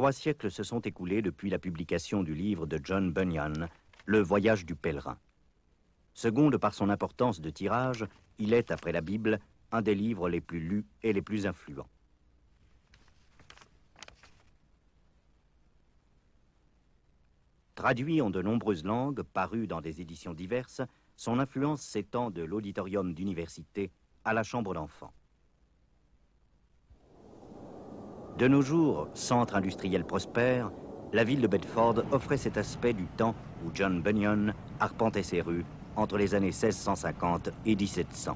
3 siècles se sont écoulés depuis la publication du livre de John Bunyan, Le voyage du pèlerin. Seconde par son importance de tirage, il est, après la Bible, un des livres les plus lus et les plus influents. Traduit en de nombreuses langues, paru dans des éditions diverses, son influence s'étend de l'auditorium d'université à la chambre d'enfants. De nos jours, centre industriel prospère, la ville de Bedford offrait cet aspect du temps où John Bunyan arpentait ses rues entre les années 1650 et 1700.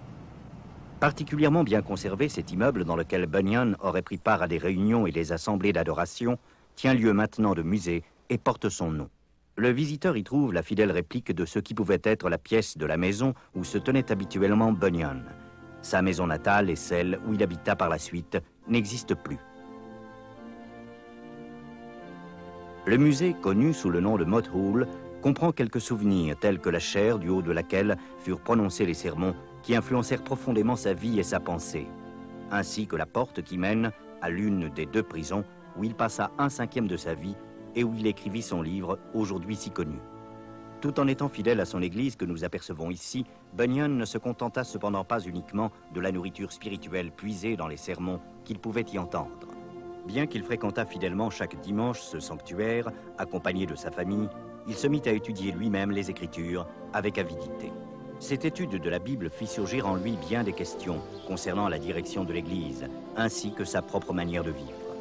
Particulièrement bien conservé, cet immeuble dans lequel Bunyan aurait pris part à des réunions et des assemblées d'adoration tient lieu maintenant de musée et porte son nom. Le visiteur y trouve la fidèle réplique de ce qui pouvait être la pièce de la maison où se tenait habituellement Bunyan. Sa maison natale et celle où il habita par la suite n'existent plus. Le musée, connu sous le nom de Mott Hall, comprend quelques souvenirs tels que la chaire du haut de laquelle furent prononcés les sermons qui influencèrent profondément sa vie et sa pensée, ainsi que la porte qui mène à l'une des 2 prisons où il passa 1/5 de sa vie et où il écrivit son livre, aujourd'hui si connu. Tout en étant fidèle à son église que nous apercevons ici, Bunyan ne se contenta cependant pas uniquement de la nourriture spirituelle puisée dans les sermons qu'il pouvait y entendre. Bien qu'il fréquentât fidèlement chaque dimanche ce sanctuaire, accompagné de sa famille, il se mit à étudier lui-même les Écritures avec avidité. Cette étude de la Bible fit surgir en lui bien des questions concernant la direction de l'Église, ainsi que sa propre manière de vivre.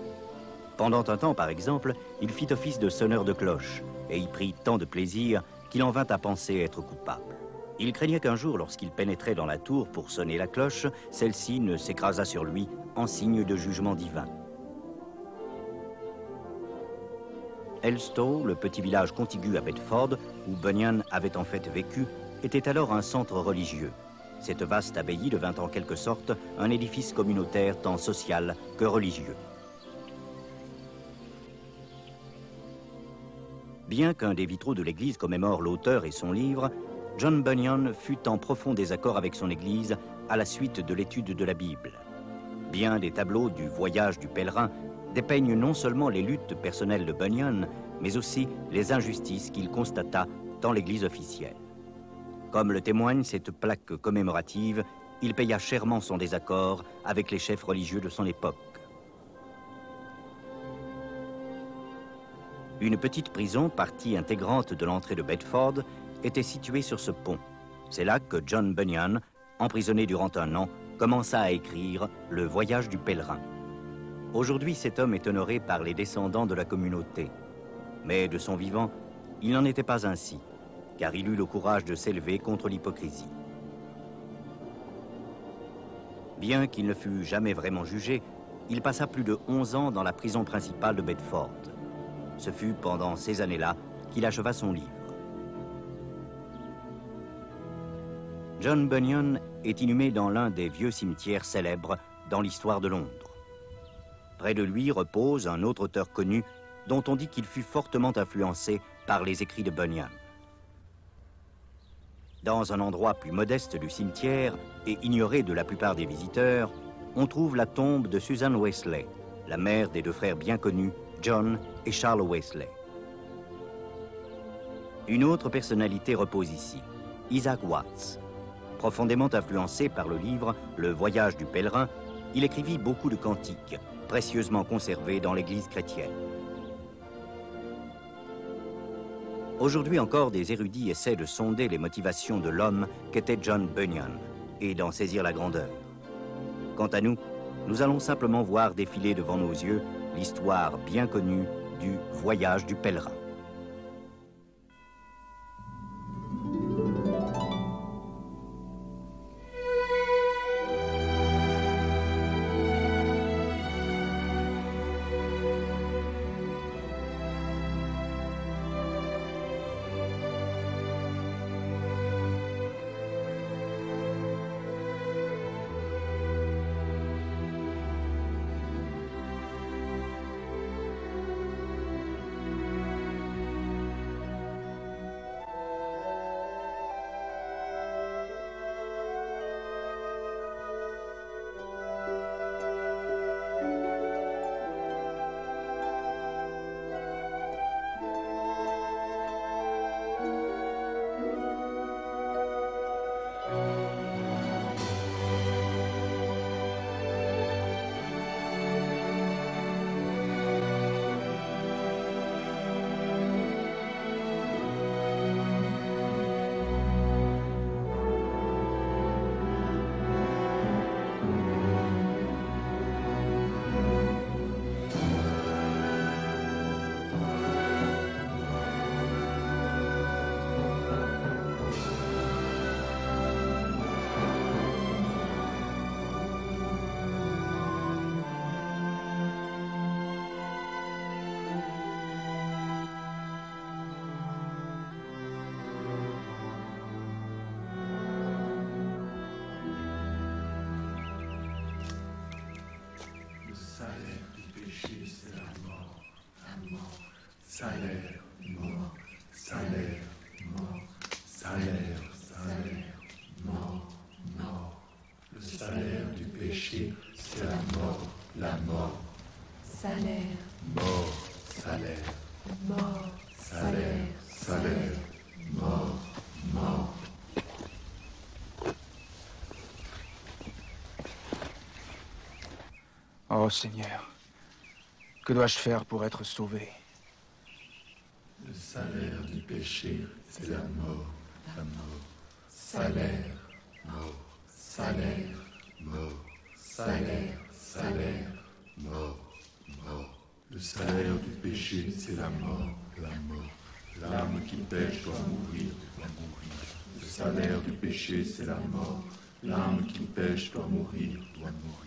Pendant un temps, par exemple, il fit office de sonneur de cloche et y prit tant de plaisir qu'il en vint à penser être coupable. Il craignait qu'un jour, lorsqu'il pénétrait dans la tour pour sonner la cloche, celle-ci ne s'écrasât sur lui en signe de jugement divin. Elstow, le petit village contigu à Bedford, où Bunyan avait en fait vécu, était alors un centre religieux. Cette vaste abbaye devint en quelque sorte un édifice communautaire tant social que religieux. Bien qu'un des vitraux de l'église commémore l'auteur et son livre, John Bunyan fut en profond désaccord avec son église à la suite de l'étude de la Bible. Bien des tableaux du voyage du pèlerin dépeignent non seulement les luttes personnelles de Bunyan, mais aussi les injustices qu'il constata dans l'église officielle. Comme le témoigne cette plaque commémorative, il paya chèrement son désaccord avec les chefs religieux de son époque. Une petite prison, partie intégrante de l'entrée de Bedford, était située sur ce pont. C'est là que John Bunyan, emprisonné durant un an, commença à écrire Le voyage du pèlerin. Aujourd'hui, cet homme est honoré par les descendants de la communauté. Mais de son vivant, il n'en était pas ainsi, car il eut le courage de s'élever contre l'hypocrisie. Bien qu'il ne fût jamais vraiment jugé, il passa plus de 11 ans dans la prison principale de Bedford. Ce fut pendant ces années-là qu'il acheva son livre. John Bunyan est inhumé dans l'un des vieux cimetières célèbres dans l'histoire de Londres. Près de lui repose un autre auteur connu dont on dit qu'il fut fortement influencé par les écrits de Bunyan. Dans un endroit plus modeste du cimetière et ignoré de la plupart des visiteurs, on trouve la tombe de Susan Wesley, la mère des 2 frères bien connus, John et Charles Wesley. Une autre personnalité repose ici, Isaac Watts. Profondément influencé par le livre Le voyage du pèlerin, il écrivit beaucoup de cantiques, précieusement conservés dans l'église chrétienne. Aujourd'hui encore, des érudits essaient de sonder les motivations de l'homme qu'était John Bunyan et d'en saisir la grandeur. Quant à nous, nous allons simplement voir défiler devant nos yeux l'histoire bien connue du voyage du pèlerin. salaire du péché, c'est la mort. La mort. Salaire, mort. Salaire, mort. Salaire, salaire, mort, mort. Le salaire du péché, c'est la mort. La mort. Salaire. Mort. Salaire. Mort. Salaire. Salaire. Mort. Mort. Oh Seigneur, que dois-je faire pour être sauvé? Le salaire du péché, c'est la mort. La mort. Salaire. Mort. Salaire. Mort. Salaire. Salaire. Mort. Mort. Le salaire du péché, c'est la mort. La mort. L'âme qui pêche doit mourir. Doit mourir. Le salaire du péché, c'est la mort. L'âme qui pêche doit mourir. Doit mourir.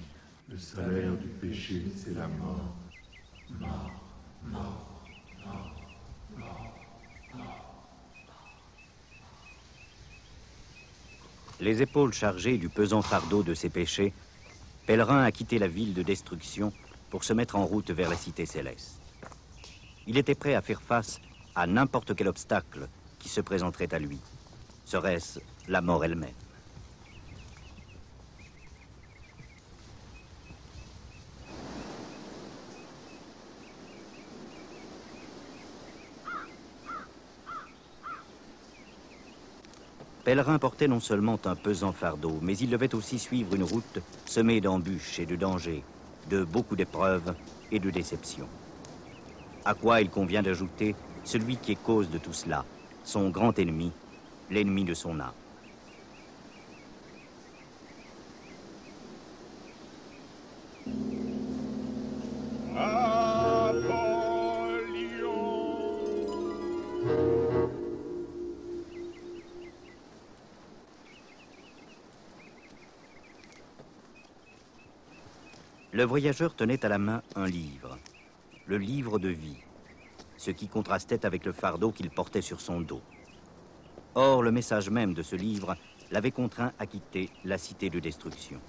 Le salaire du péché, c'est la mort. Mort. Mort. Mort. Mort. Les épaules chargées du pesant fardeau de ses péchés, Pèlerin a quitté la ville de destruction pour se mettre en route vers la cité céleste. Il était prêt à faire face à n'importe quel obstacle qui se présenterait à lui. Serait-ce la mort elle-même? Pèlerin portait non seulement un pesant fardeau, mais il devait aussi suivre une route semée d'embûches et de dangers, de beaucoup d'épreuves et de déceptions. À quoi il convient d'ajouter celui qui est cause de tout cela, son grand ennemi, l'ennemi de son âme. Le voyageur tenait à la main un livre, le livre de vie, ce qui contrastait avec le fardeau qu'il portait sur son dos. Or, le message même de ce livre l'avait contraint à quitter la cité de destruction.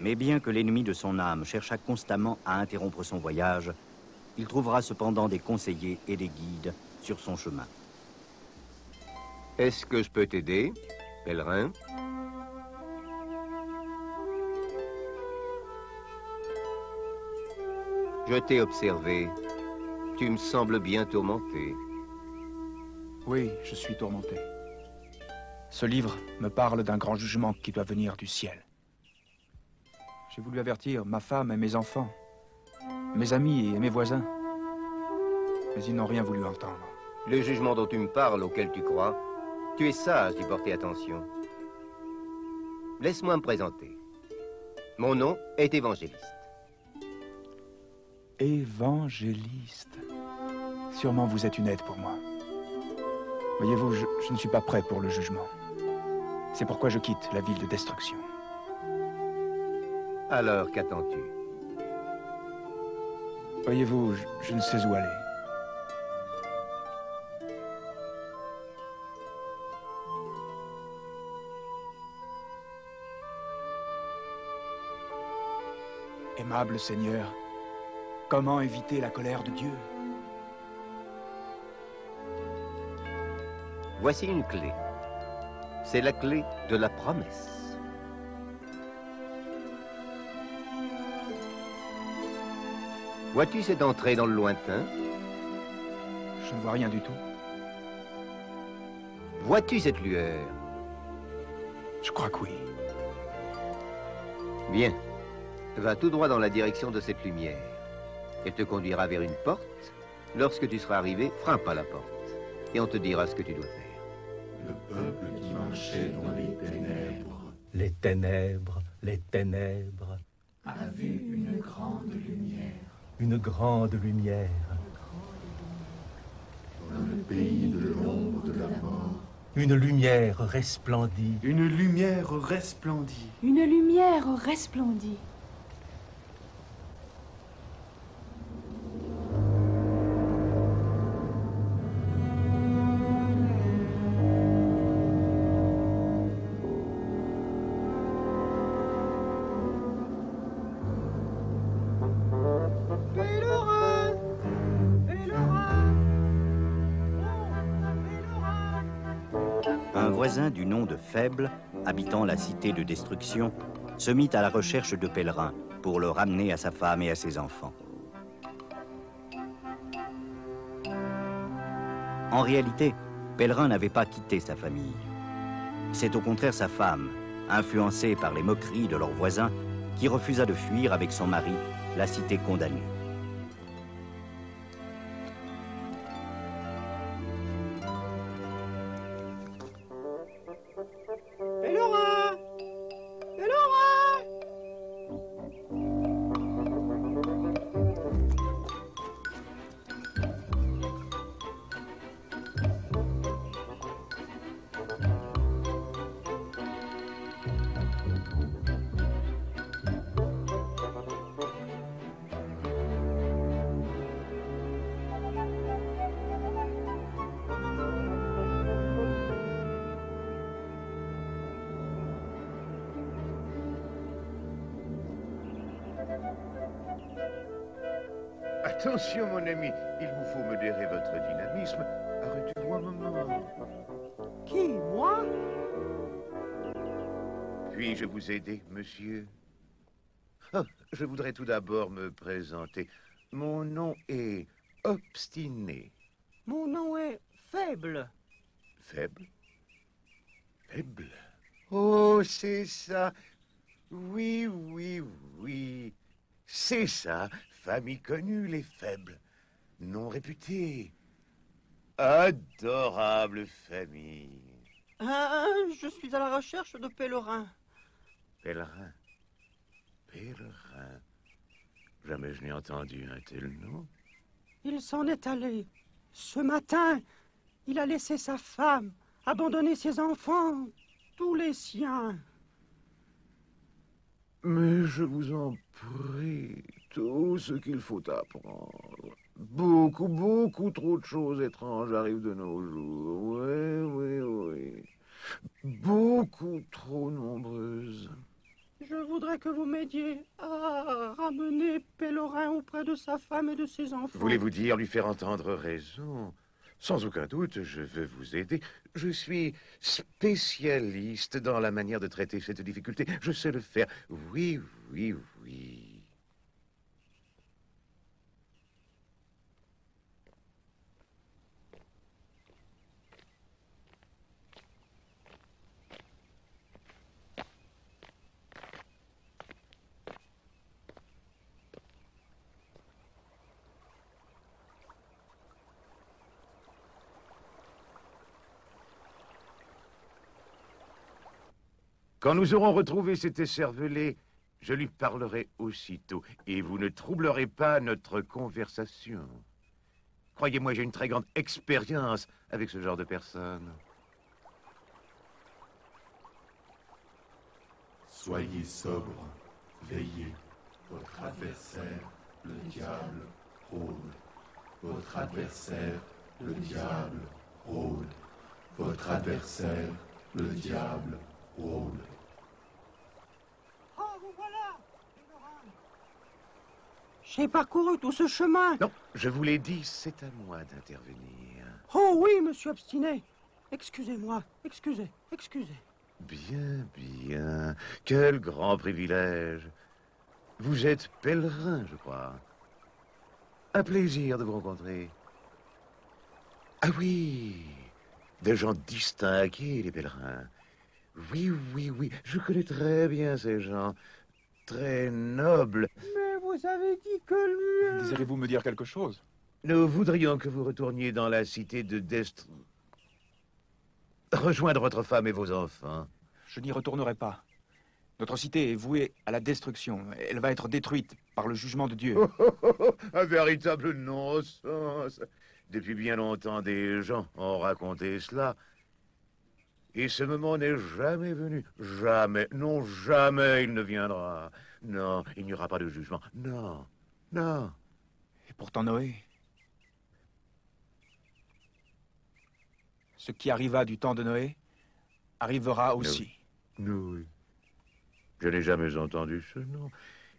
Mais bien que l'ennemi de son âme cherchât constamment à interrompre son voyage, il trouvera cependant des conseillers et des guides sur son chemin. Est-ce que je peux t'aider, pèlerin? Je t'ai observé. Tu me sembles bien tourmenté. Oui, je suis tourmenté. Ce livre me parle d'un grand jugement qui doit venir du ciel. J'ai voulu avertir ma femme et mes enfants, mes amis et mes voisins, mais ils n'ont rien voulu entendre. Le jugement dont tu me parles, auquel tu crois, tu es sage d'y porter attention. Laisse-moi me présenter. Mon nom est Évangéliste. Évangéliste. Sûrement vous êtes une aide pour moi. Voyez-vous, je ne suis pas prêt pour le jugement. C'est pourquoi je quitte la ville de destruction. Alors, qu'attends-tu? Voyez-vous, je ne sais où aller. Aimable Seigneur, comment éviter la colère de Dieu? Voici une clé. C'est la clé de la promesse. Vois-tu cette entrée dans le lointain? Je ne vois rien du tout. Vois-tu cette lueur? Je crois que oui. Bien. Va tout droit dans la direction de cette lumière. Elle te conduira vers une porte. Lorsque tu seras arrivé, frappe à la porte. Et on te dira ce que tu dois faire. Le peuple qui marchait dans les ténèbres. Les ténèbres, les ténèbres. A vu une grande lumière. Une grande lumière. Dans le pays de l'ombre de la mort. Une lumière resplendit. Une lumière resplendit. Une lumière resplendit. voisin du nom de Faible, habitant la cité de destruction, se mit à la recherche de Pèlerin pour le ramener à sa femme et à ses enfants. En réalité, Pèlerin n'avait pas quitté sa famille. C'est au contraire sa femme, influencée par les moqueries de leurs voisins, qui refusa de fuir avec son mari la cité condamnée. Pèlerin! Pèlerin! Attention, mon ami, il vous faut modérer votre dynamisme. Arrêtez-vous un moment. Qui, moi? Puis-je vous aider, monsieur? Oh, je voudrais tout d'abord me présenter. Mon nom est Obstiné. Mon nom est Faible. Faible? Faible? Oh, c'est ça. Oui, oui, oui. C'est ça. Famille connue, les Faibles. Non réputée. Adorable famille. Je suis à la recherche de Pèlerin. Pèlerin. Pèlerin. Jamais je n'ai entendu un tel nom. Il s'en est allé. Ce matin, il a laissé sa femme, abandonné ses enfants, tous les siens. Mais je vous en prie, tout ce qu'il faut apprendre. Beaucoup, beaucoup trop de choses étranges arrivent de nos jours. Oui, oui, oui. Beaucoup trop nombreuses. Je voudrais que vous m'aidiez à ramener Pèlerin auprès de sa femme et de ses enfants. Voulez-vous dire lui faire entendre raison? Sans aucun doute, je veux vous aider. Je suis spécialiste dans la manière de traiter cette difficulté. Je sais le faire. Oui, oui, oui. Quand nous aurons retrouvé cet écervelé, je lui parlerai aussitôt, et vous ne troublerez pas notre conversation. Croyez-moi, j'ai une très grande expérience avec ce genre de personnes. Soyez sobre, veillez. Votre adversaire, le diable, rôde. Votre adversaire, le diable, rôde. Votre adversaire, le diable, rôde. Oh, vous voilà, Pèlerin. J'ai parcouru tout ce chemin. Non, je vous l'ai dit, c'est à moi d'intervenir. Oh oui, monsieur Obstiné. Excusez-moi, excusez. Bien, bien. Quel grand privilège. Vous êtes pèlerin, je crois. Un plaisir de vous rencontrer. Ah oui, des gens distingués, les pèlerins. Oui, oui, oui, je connais très bien ces gens. Très nobles. Mais vous avez dit que lui... Désirez-vous me dire quelque chose? Nous voudrions que vous retourniez dans la cité de rejoindre votre femme et vos enfants. Je n'y retournerai pas. Notre cité est vouée à la destruction. Elle va être détruite par le jugement de Dieu. Un véritable non-sens. Depuis bien longtemps, des gens ont raconté cela. Et ce moment n'est jamais venu. Jamais. Non, jamais il ne viendra. Non, il n'y aura pas de jugement. Non, non. Et pourtant Noé, ce qui arriva du temps de Noé arrivera aussi. Oui. Je n'ai jamais entendu ce nom.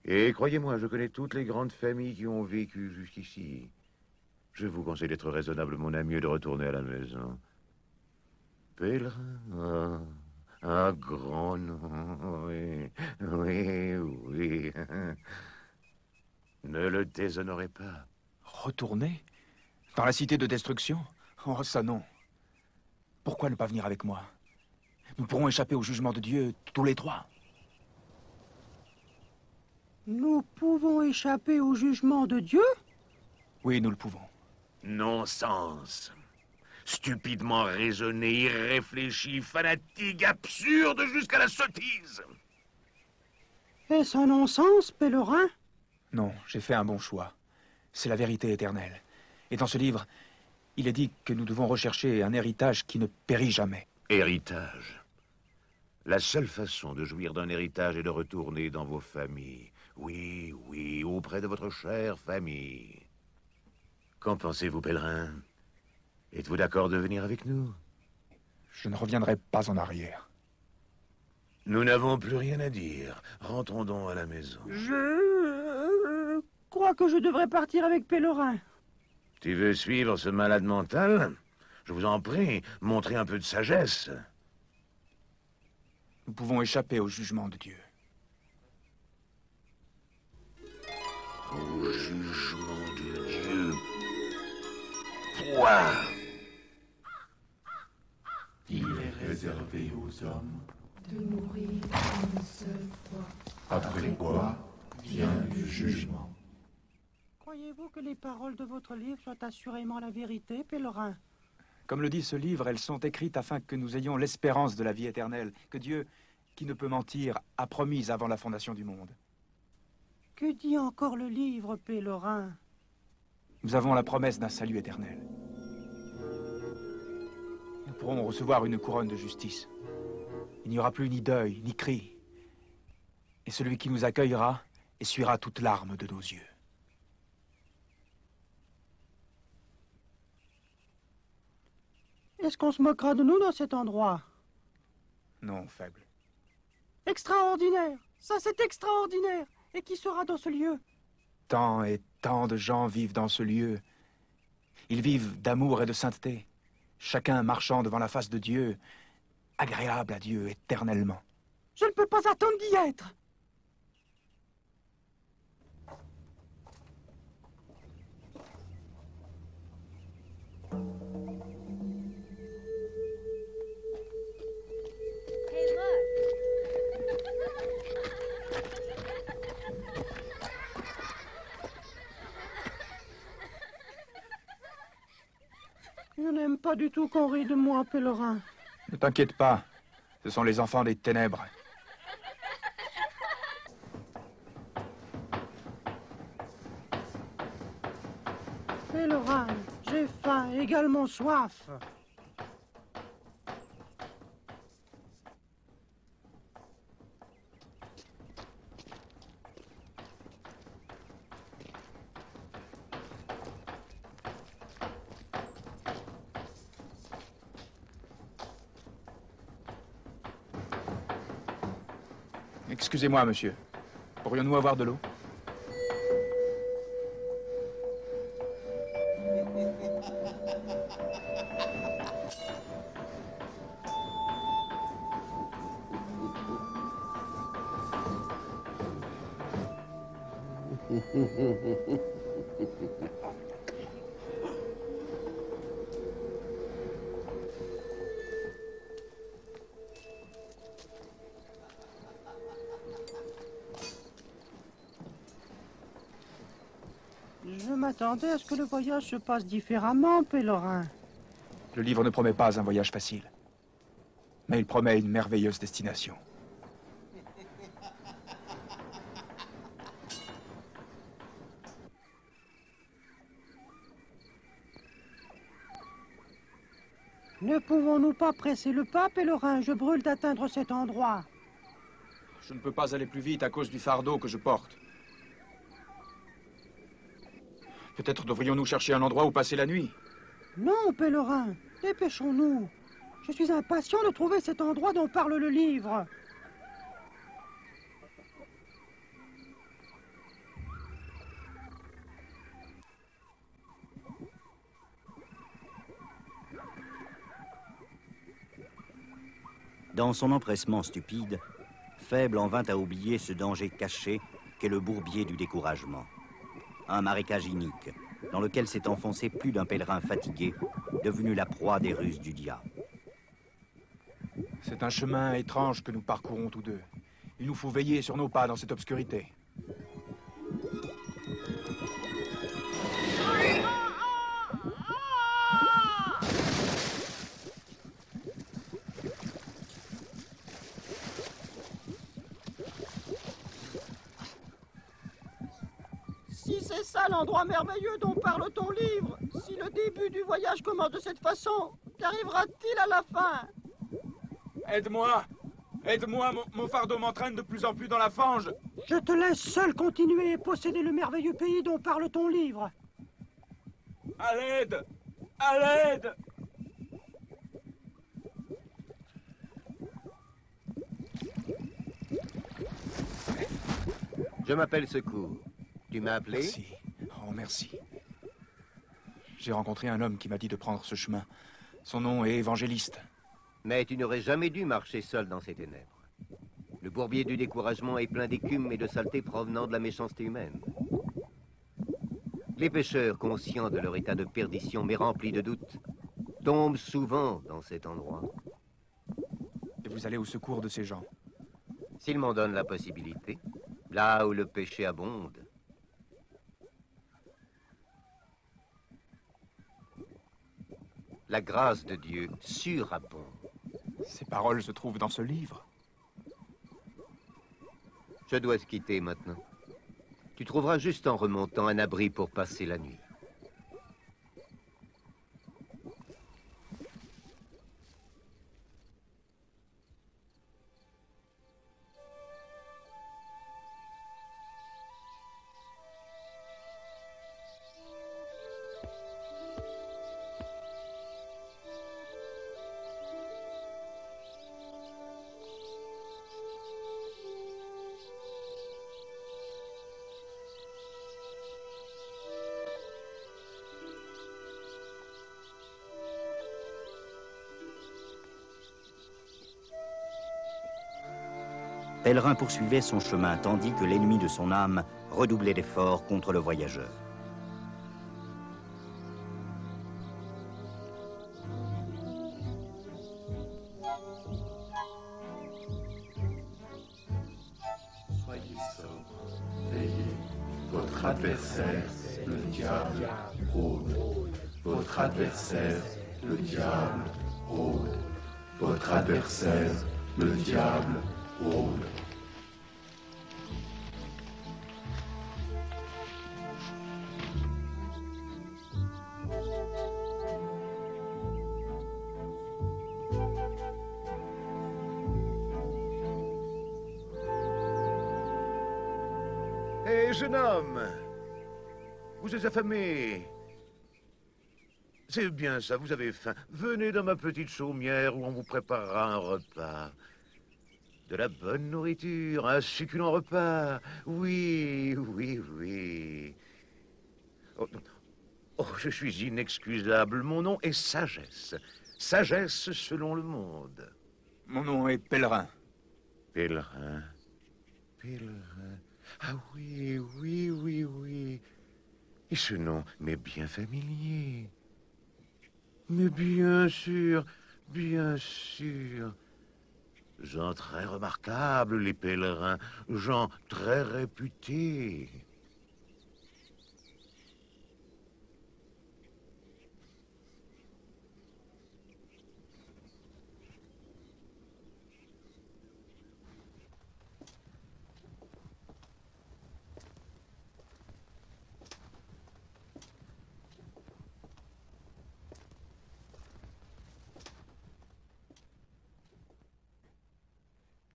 Et croyez-moi, je connais toutes les grandes familles qui ont vécu jusqu'ici. Je vous conseille d'être raisonnable, mon ami, et de retourner à la maison. Pèlerin. Un grand nom, oui, oui, oui. Ne le déshonorez pas. Retourner? Dans la cité de destruction? Oh, ça non. Pourquoi ne pas venir avec moi? Nous pourrons échapper au jugement de Dieu, tous les trois. Nous pouvons échapper au jugement de Dieu? Oui, nous le pouvons. Non-sens. Stupidement raisonné, irréfléchi, fanatique, absurde jusqu'à la sottise. Est-ce un non-sens, pèlerin? Non, j'ai fait un bon choix. C'est la vérité éternelle. Et dans ce livre, il est dit que nous devons rechercher un héritage qui ne périt jamais. Héritage. La seule façon de jouir d'un héritage est de retourner dans vos familles. Oui, oui, auprès de votre chère famille. Qu'en pensez-vous, pèlerin? Êtes-vous d'accord de venir avec nous? Je ne reviendrai pas en arrière. Nous n'avons plus rien à dire. Rentrons donc à la maison. Je crois que je devrais partir avec pèlerin. Tu veux suivre ce malade mental? Je vous en prie, montrez un peu de sagesse. Nous pouvons échapper au jugement de Dieu. Au jugement de Dieu. Quoi? Il est réservé aux hommes, de mourir une seule fois. après quoi vient le jugement. Croyez-vous que les paroles de votre livre soient assurément la vérité, pèlerin? Comme le dit ce livre, elles sont écrites afin que nous ayons l'espérance de la vie éternelle, que Dieu, qui ne peut mentir, a promise avant la fondation du monde. Que dit encore le livre, pèlerin? Nous avons la promesse d'un salut éternel. Nous pourrons recevoir une couronne de justice. Il n'y aura plus ni deuil, ni cri. Et celui qui nous accueillera essuiera toute larme de nos yeux. Est-ce qu'on se moquera de nous dans cet endroit? Non, faible. Extraordinaire! Ça, c'est extraordinaire! Et qui sera dans ce lieu? Tant et tant de gens vivent dans ce lieu. Ils vivent d'amour et de sainteté, chacun marchant devant la face de Dieu, agréable à Dieu éternellement. Je ne peux pas attendre d'y être! Je n'aime pas du tout qu'on rie de moi, pèlerin. Ne t'inquiète pas, ce sont les enfants des ténèbres. Pèlerin, j'ai faim, également soif. Excusez-moi, monsieur. Pourrions-nous avoir de l'eau? Je m'attendais à ce que le voyage se passe différemment, pèlerin. Le livre ne promet pas un voyage facile, mais il promet une merveilleuse destination. Ne pouvons-nous pas presser le pas, pèlerin? Je brûle d'atteindre cet endroit. Je ne peux pas aller plus vite à cause du fardeau que je porte. Peut-être devrions-nous chercher un endroit où passer la nuit. Non, pèlerin, dépêchons-nous. Je suis impatient de trouver cet endroit dont parle le livre. Dans son empressement stupide, Faible en vint à oublier ce danger caché qu'est le bourbier du découragement. Un marécage inique, dans lequel s'est enfoncé plus d'un pèlerin fatigué, devenu la proie des ruses du diable. C'est un chemin étrange que nous parcourons tous deux. Il nous faut veiller sur nos pas dans cette obscurité. Si c'est ça l'endroit merveilleux dont parle ton livre, si le début du voyage commence de cette façon, qu'arrivera-t-il à la fin? Aide-moi! Aide-moi, mon fardeau m'entraîne de plus en plus dans la fange. Je te laisse seul continuer et posséder le merveilleux pays dont parle ton livre. À l'aide! À l'aide! Je m'appelle Secours. Tu m'as appelé? Merci. Oh, merci. J'ai rencontré un homme qui m'a dit de prendre ce chemin. Son nom est Évangéliste. Mais tu n'aurais jamais dû marcher seul dans ces ténèbres. Le bourbier du découragement est plein d'écume et de saleté provenant de la méchanceté humaine. Les pécheurs, conscients de leur état de perdition mais remplis de doutes, tombent souvent dans cet endroit. Et vous allez au secours de ces gens? S'ils m'en donnent la possibilité, là où le péché abonde. La grâce de Dieu surabonde. Ces paroles se trouvent dans ce livre. Je dois te quitter maintenant. Tu trouveras juste en remontant un abri pour passer la nuit. Pèlerin poursuivait son chemin tandis que l'ennemi de son âme redoublait d'efforts contre le voyageur. Soyez sobre, veillez. Votre adversaire, le diable, rôde. Votre adversaire, le diable, rôde. Votre adversaire, le diable, rôde. Hé, jeune homme! Vous êtes affamé. C'est bien ça, vous avez faim. Venez dans ma petite chaumière où on vous préparera un repas. De la bonne nourriture, un succulent repas. Oui, oui, oui. Oh, oh, je suis inexcusable. Mon nom est Sagesse. Sagesse selon le monde. Mon nom est Pèlerin. Pèlerin. Pèlerin. Ah oui, oui, oui, oui. Et ce nom m'est bien familier. Mais bien sûr, bien sûr. Gens très remarquables, les pèlerins. Gens très réputés.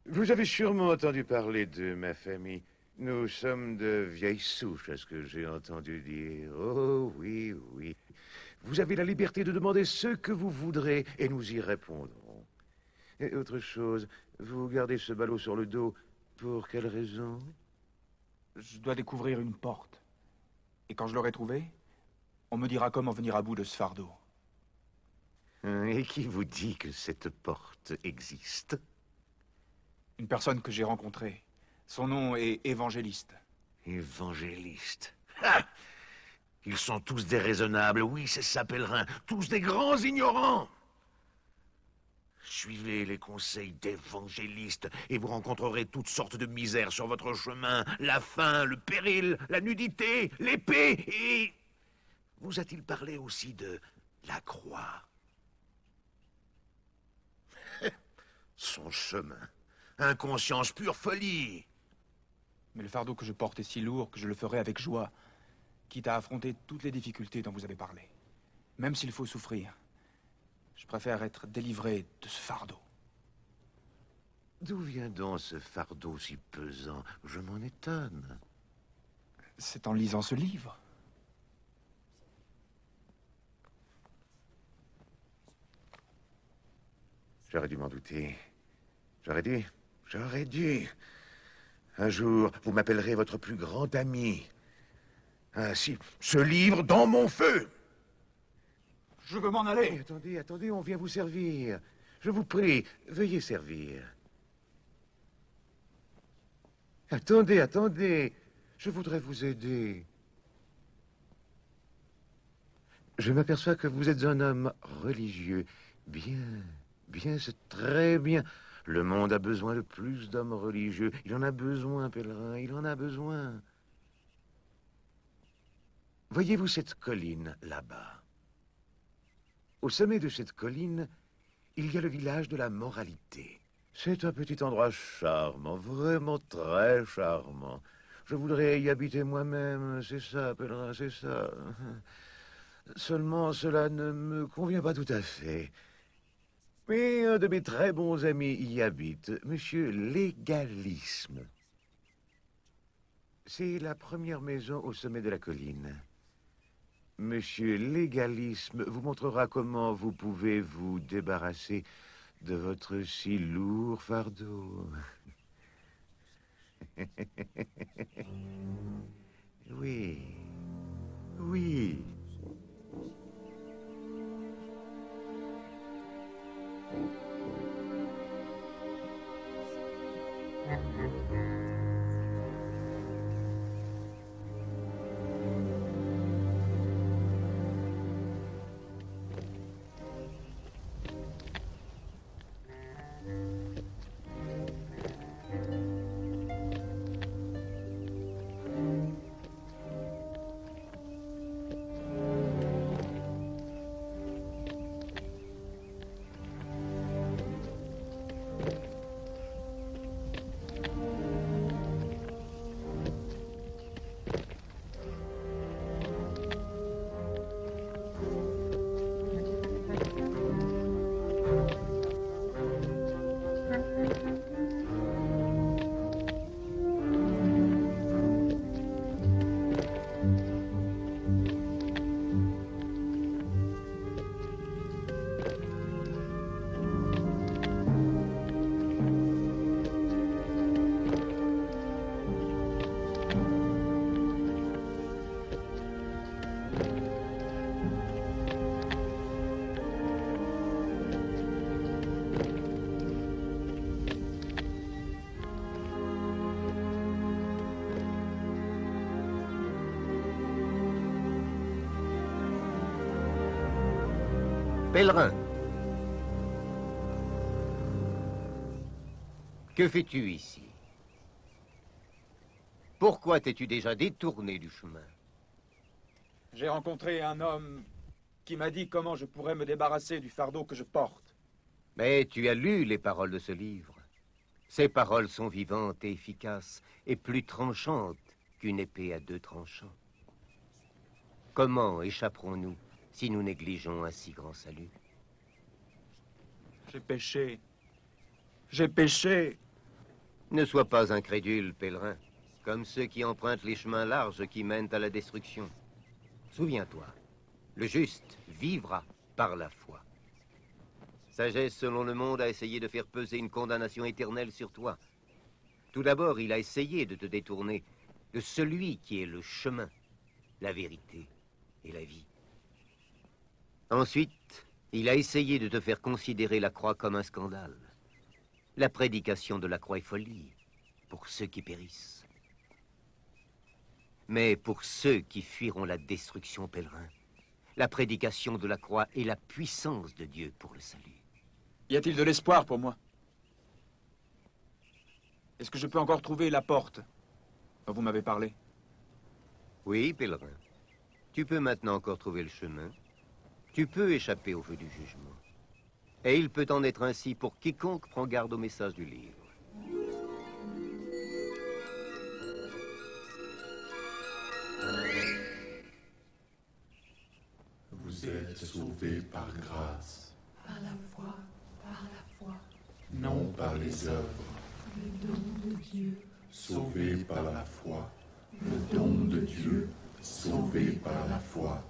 Vous avez sûrement entendu parler de ma famille. Nous sommes de vieilles souches, à ce que j'ai entendu dire. Oh oui, oui. Vous avez la liberté de demander ce que vous voudrez, et nous y répondrons. Et autre chose, vous gardez ce ballot sur le dos, pour quelle raison? Je dois découvrir une porte. Et quand je l'aurai trouvée, on me dira comment venir à bout de ce fardeau. Et qui vous dit que cette porte existe? Une personne que j'ai rencontrée. Son nom est Évangéliste. Évangéliste. Ah! Ils sont tous déraisonnables, oui, c'est ça, pèlerin. Tous des grands ignorants. Suivez les conseils d'évangélistes et vous rencontrerez toutes sortes de misères sur votre chemin. La faim, le péril, la nudité, l'épée et... Vous a-t-il parlé aussi de la croix? Son chemin. Inconscience pure folie. Mais le fardeau que je porte est si lourd que je le ferai avec joie, quitte à affronter toutes les difficultés dont vous avez parlé. Même s'il faut souffrir. Je préfère être délivré de ce fardeau. D'où vient donc ce fardeau si pesant? Je m'en étonne. C'est en lisant ce livre. J'aurais dû m'en douter. J'aurais dû. Un jour, vous m'appellerez votre plus grand ami. Ainsi, ce livre dans mon feu. Je veux m'en aller. Attendez, on vient vous servir. Je vous prie, veuillez servir. Attendez. Je voudrais vous aider. Je m'aperçois que vous êtes un homme religieux. Bien, c'est très bien. Le monde a besoin de plus d'hommes religieux. Il en a besoin, pèlerin, il en a besoin. Voyez-vous cette colline là-bas? Au sommet de cette colline, il y a le village de la moralité. C'est un petit endroit charmant, vraiment très charmant. Je voudrais y habiter moi-même, c'est ça, pèlerin, c'est ça. Seulement, cela ne me convient pas tout à fait. Mais un de mes très bons amis y habite, Monsieur Légalisme. C'est la première maison au sommet de la colline. Monsieur Légalisme vous montrera comment vous pouvez vous débarrasser de votre si lourd fardeau. Oui. Pèlerin, que fais-tu ici? Pourquoi t'es-tu déjà détourné du chemin? J'ai rencontré un homme qui m'a dit comment je pourrais me débarrasser du fardeau que je porte. Mais tu as lu les paroles de ce livre. Ces paroles sont vivantes et efficaces, et plus tranchantes qu'une épée à 2 tranchants. Comment échapperons-nous si nous négligeons un si grand salut? J'ai péché. Ne sois pas incrédule, pèlerin, comme ceux qui empruntent les chemins larges qui mènent à la destruction. Souviens-toi, le juste vivra par la foi. Sagesse selon le monde a essayé de faire peser une condamnation éternelle sur toi. Tout d'abord, il a essayé de te détourner de celui qui est le chemin, la vérité et la vie. Ensuite, il a essayé de te faire considérer la croix comme un scandale. La prédication de la croix est folie pour ceux qui périssent. Mais pour ceux qui fuiront la destruction, pèlerin, la prédication de la croix est la puissance de Dieu pour le salut. Y a-t-il de l'espoir pour moi? Est-ce que je peux encore trouver la porte dont vous m'avez parlé? Oui, pèlerin. Tu peux maintenant encore trouver le chemin. Tu peux échapper au feu du jugement. Et il peut en être ainsi pour quiconque prend garde au message du livre. Vous êtes sauvés par grâce, Par la foi, par la foi, non par les œuvres. le don de Dieu, Sauvés par la foi, le don de Dieu. Sauvés par la foi,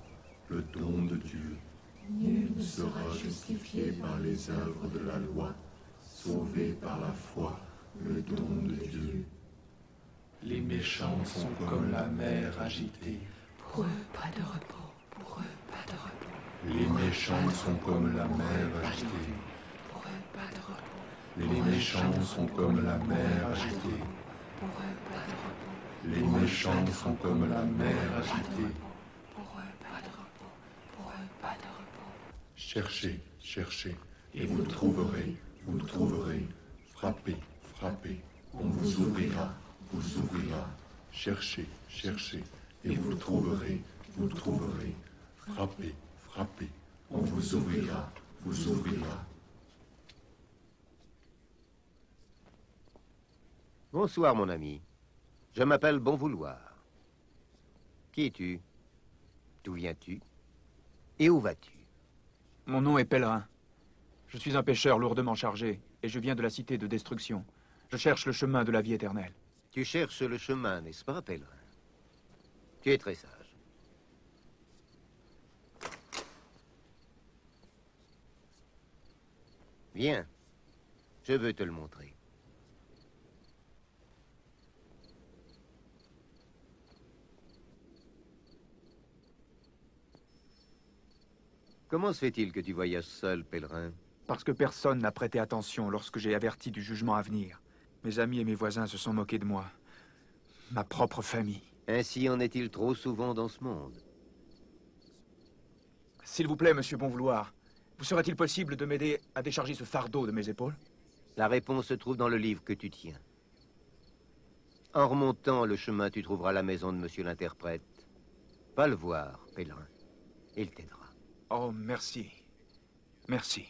le don de Dieu. nul Ne sera justifié par les œuvres de la loi. Sauvés par la foi, le don de Dieu. Les méchants sont comme la mer agitée. Pour eux, pas de repos. Pour eux, pas de repos. Les méchants sont comme la mer agitée. Pour eux, pas de repos. Les méchants sont comme la mer agitée. Pour eux, pas de repos. Les méchants sont comme la mer agitée. Pour eux, pas de repos. Pour eux, pas de repos. Cherchez, cherchez, et vous trouverez, vous trouverez. Frappez, frappez, on vous ouvrira, vous ouvrira. Cherchez, cherchez, et vous trouverez, vous trouverez. Frappez, frappez, on vous ouvrira, vous ouvrira. Bonsoir, mon ami. Je m'appelle Bonvouloir. Qui es-tu? D'où viens-tu? Et où vas-tu? Mon nom est Pèlerin. Je suis un pêcheur lourdement chargé, et je viens de la cité de destruction. Je cherche le chemin de la vie éternelle. Tu cherches le chemin, n'est-ce pas, pèlerin? Tu es très sage. Viens, je veux te le montrer. Comment se fait-il que tu voyages seul, pèlerin? Parce que personne n'a prêté attention lorsque j'ai averti du jugement à venir. Mes amis et mes voisins se sont moqués de moi. Ma propre famille. Ainsi en est-il trop souvent dans ce monde? S'il vous plaît, monsieur Bonvouloir, vous serait-il possible de m'aider à décharger ce fardeau de mes épaules? La réponse se trouve dans le livre que tu tiens. En remontant le chemin, tu trouveras la maison de monsieur l'interprète. Va le voir, pèlerin. Il t'aidera. Oh, merci. Merci.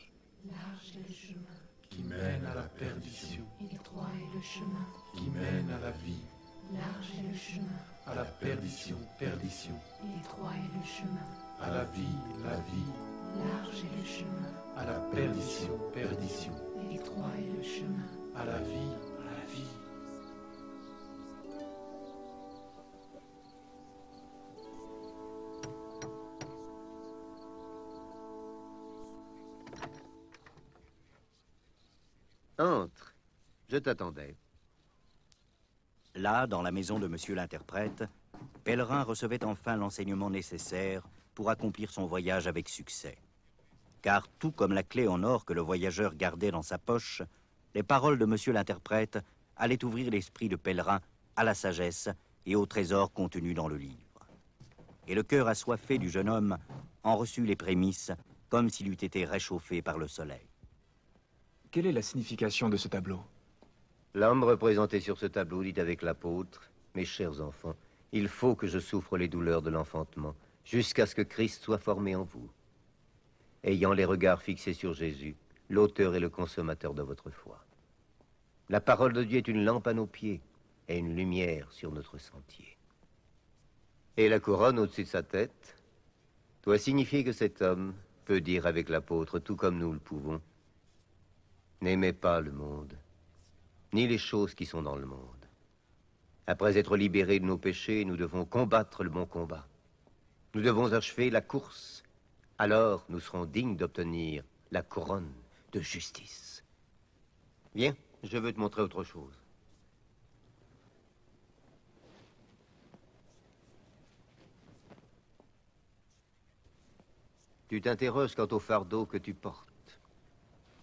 Large est le chemin, Qui mène à la perdition, étroit est le chemin, qui mène à la vie, large est le chemin, à la perdition, perdition, étroit est le chemin, à la vie, large est le chemin, à la perdition, perdition, étroit est le chemin, à la vie, à la vie. Entre. Je t'attendais. Là, dans la maison de monsieur l'interprète, Pèlerin recevait enfin l'enseignement nécessaire pour accomplir son voyage avec succès. Car tout comme la clé en or que le voyageur gardait dans sa poche, les paroles de monsieur l'interprète allaient ouvrir l'esprit de Pèlerin à la sagesse et au trésor contenu dans le livre. Et le cœur assoiffé du jeune homme en reçut les prémices comme s'il eût été réchauffé par le soleil. Quelle est la signification de ce tableau? L'homme représenté sur ce tableau dit avec l'apôtre, « Mes chers enfants, il faut que je souffre les douleurs de l'enfantement, jusqu'à ce que Christ soit formé en vous. Ayant les regards fixés sur Jésus, l'auteur et le consommateur de votre foi. La parole de Dieu est une lampe à nos pieds et une lumière sur notre sentier. Et la couronne au-dessus de sa tête doit signifier que cet homme peut dire avec l'apôtre, tout comme nous le pouvons, « N'aimez pas le monde, ni les choses qui sont dans le monde. Après être libérés de nos péchés, nous devons combattre le bon combat. Nous devons achever la course. Alors, nous serons dignes d'obtenir la couronne de justice. » Viens, je veux te montrer autre chose. Tu t'interroges quant au fardeau que tu portes.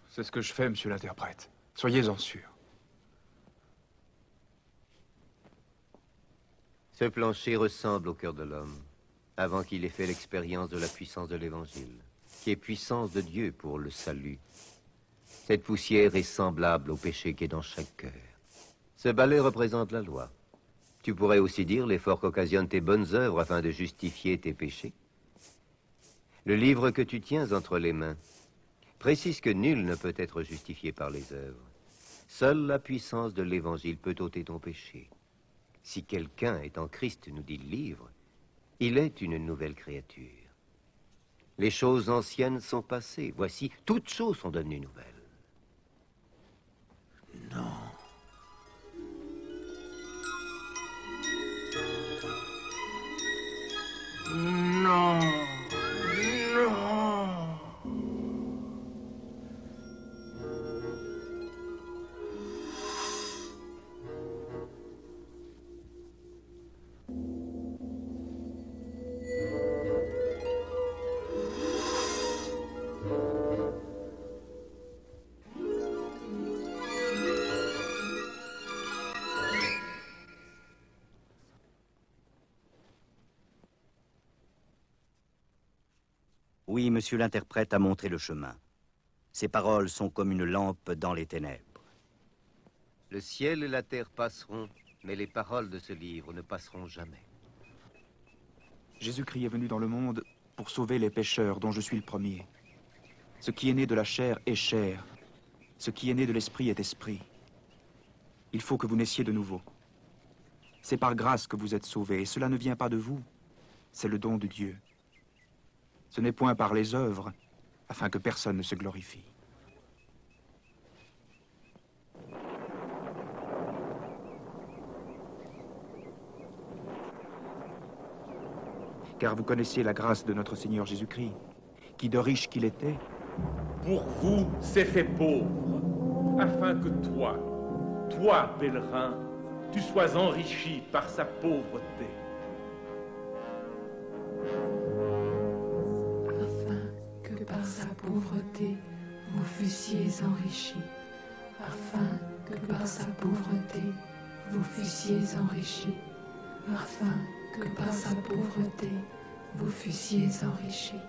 C'est ce que je fais, monsieur l'interprète. Soyez-en sûrs. Ce plancher ressemble au cœur de l'homme, avant qu'il ait fait l'expérience de la puissance de l'Évangile, qui est puissance de Dieu pour le salut. Cette poussière est semblable au péché qui est dans chaque cœur. Ce balai représente la loi. Tu pourrais aussi dire l'effort qu'occasionnent tes bonnes œuvres afin de justifier tes péchés. Le livre que tu tiens entre les mains précise que nul ne peut être justifié par les œuvres. Seule la puissance de l'Évangile peut ôter ton péché. Si quelqu'un est en Christ, nous dit le livre, il est une nouvelle créature. Les choses anciennes sont passées. Voici, toutes choses sont devenues nouvelles. Non. Non. Non. Oui, monsieur l'interprète a montré le chemin. Ces paroles sont comme une lampe dans les ténèbres. Le ciel et la terre passeront, mais les paroles de ce livre ne passeront jamais. Jésus-Christ est venu dans le monde pour sauver les pécheurs, dont je suis le premier. Ce qui est né de la chair est chair. Ce qui est né de l'esprit est esprit. Il faut que vous naissiez de nouveau. C'est par grâce que vous êtes sauvés, et cela ne vient pas de vous. C'est le don de Dieu. Ce n'est point par les œuvres, afin que personne ne se glorifie. Car vous connaissez la grâce de notre Seigneur Jésus-Christ, qui de riche qu'il était, pour vous s'est fait pauvre, afin que toi, pèlerin, tu sois enrichi par sa pauvreté. Par sa pauvreté, vous fussiez enrichis, afin que par sa pauvreté, vous fussiez enrichis, afin que par sa pauvreté, vous fussiez enrichis.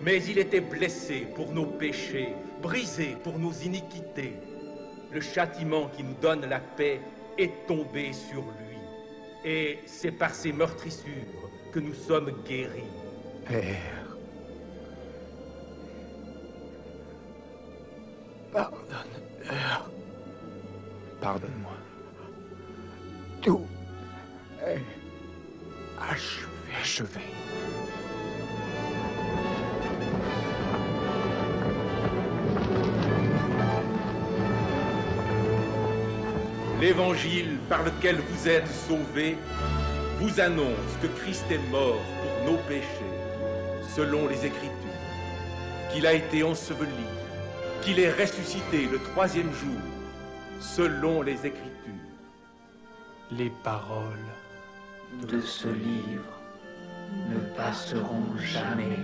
Mais il était blessé pour nos péchés, brisé pour nos iniquités. Le châtiment qui nous donne la paix est tombé sur lui. Et c'est par ses meurtrissures que nous sommes guéris. Père, pardonne-leur. Pardonne-moi. Tout est achevé. Achevé. L'évangile par lequel vous êtes sauvés vous annonce que Christ est mort pour nos péchés, selon les Écritures, qu'il a été enseveli, qu'il est ressuscité le 3e jour, selon les Écritures. Les paroles de ce livre ne passeront jamais.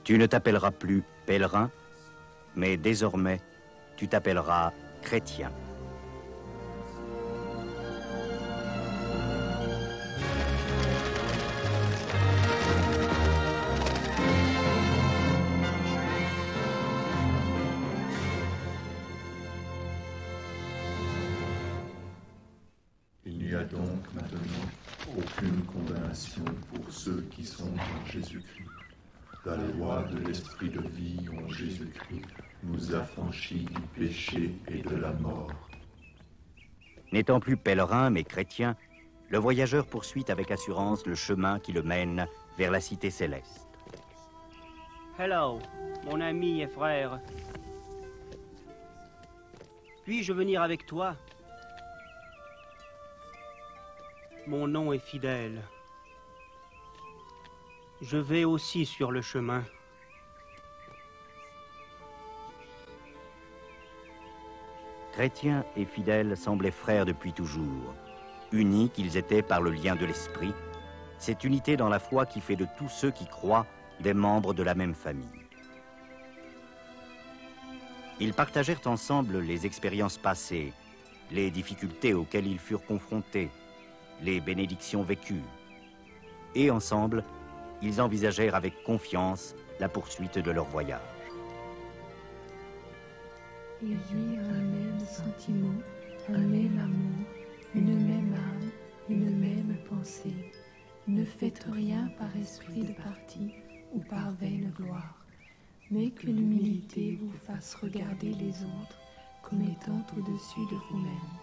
Tu ne t'appelleras plus pèlerin, mais désormais, tu t'appelleras chrétien. a donc maintenant aucune condamnation pour ceux qui sont en Jésus-Christ. La loi de l'Esprit de vie en Jésus-Christ nous affranchit du péché et de la mort. N'étant plus pèlerin mais chrétien, le voyageur poursuit avec assurance le chemin qui le mène vers la cité céleste. Hello, mon ami et frère. Puis-je venir avec toi? Mon nom est Fidèle. Je vais aussi sur le chemin. Chrétiens et fidèles semblaient frères depuis toujours. Unis qu'ils étaient par le lien de l'esprit, cette unité dans la foi qui fait de tous ceux qui croient des membres de la même famille. Ils partagèrent ensemble les expériences passées, les difficultés auxquelles ils furent confrontés, les bénédictions vécues. Et ensemble, ils envisagèrent avec confiance la poursuite de leur voyage. Ayez un même sentiment, un même amour, une même âme, une même pensée. Ne faites rien par esprit de parti ou par vaine gloire, mais que l'humilité vous fasse regarder les autres comme étant au-dessus de vous-même.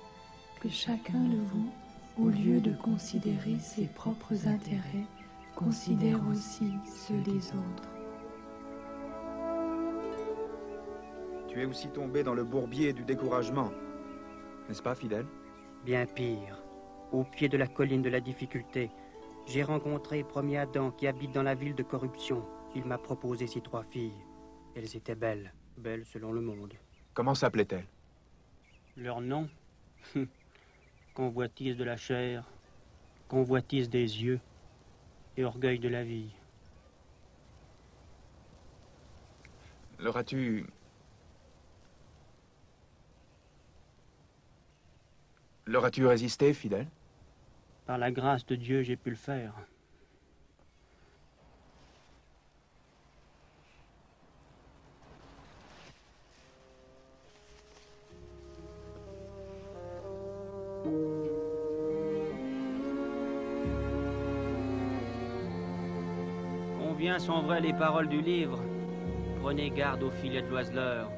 Que chacun de vous, au lieu de considérer ses propres intérêts, considère aussi ceux des autres. Tu es aussi tombé dans le bourbier du découragement, n'est-ce pas, Fidèle? Bien pire. Au pied de la colline de la difficulté, j'ai rencontré premier Adam qui habite dans la ville de corruption. Il m'a proposé ses 3 filles. Elles étaient belles, belles selon le monde. Comment s'appelaient-elles? Leur nom? Convoitise de la chair, convoitise des yeux et orgueil de la vie. Leur as-tu résisté, Fidèle? Par la grâce de Dieu, j'ai pu le faire. Combien sont vraies les paroles du livre? Prenez garde au filet de l'oiseleur.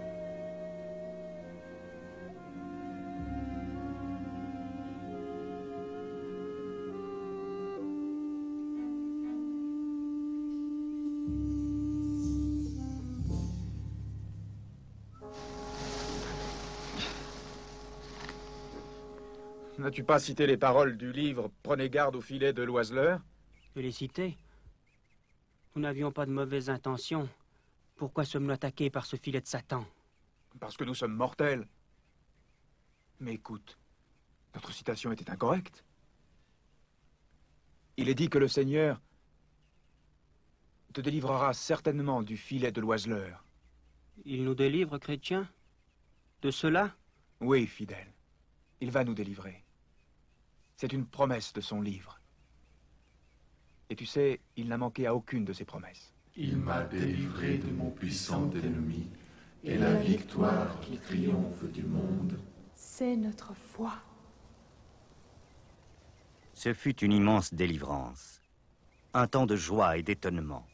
N'as-tu pas cité les paroles du livre « Prenez garde au filet de l'oiseleur » ? Je l'ai cité. Nous n'avions pas de mauvaises intentions. Pourquoi sommes-nous attaqués par ce filet de Satan? Parce que nous sommes mortels. Mais écoute, notre citation était incorrecte. Il est dit que le Seigneur te délivrera certainement du filet de l'oiseleur. Il nous délivre, chrétiens? De cela? Oui, Fidèle. Il va nous délivrer. C'est une promesse de son livre. Et tu sais, il n'a manqué à aucune de ses promesses. Il m'a délivré de mon puissant ennemi, et la victoire qui triomphe du monde, c'est notre foi. Ce fut une immense délivrance, un temps de joie et d'étonnement.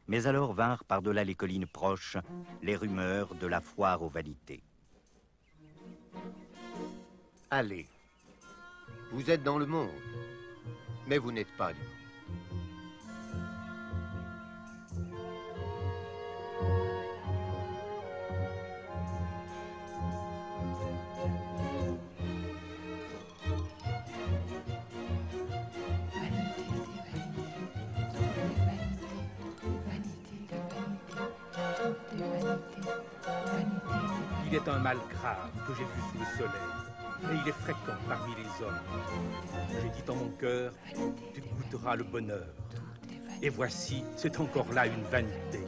Mais alors vinrent par-delà les collines proches les rumeurs de la foire aux vanités. Allez, vous êtes dans le monde, mais vous n'êtes pas du monde. Il est un mal grave que j'ai vu sous le soleil, et il est fréquent parmi les hommes. J'ai dit en mon cœur, tu goûteras le bonheur. Et voici, c'est encore là une vanité.